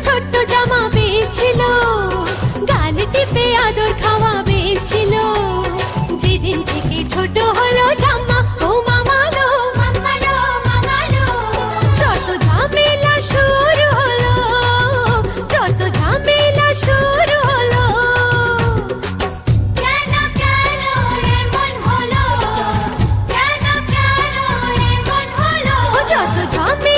ছোট্ট জামা বেশ ছিল, গাল টিপে আদর খাওয়া বেশ ছিল। যেদিন থেকে ছোট হলো জামা, ও মামালো মামালো মামালো, যত ঝামেলা শুরু হলো, যত ঝামেলা শুরু হলো। কেন কেন এমন হলো, কেন কেন এমন হলো, যত ঝামেলা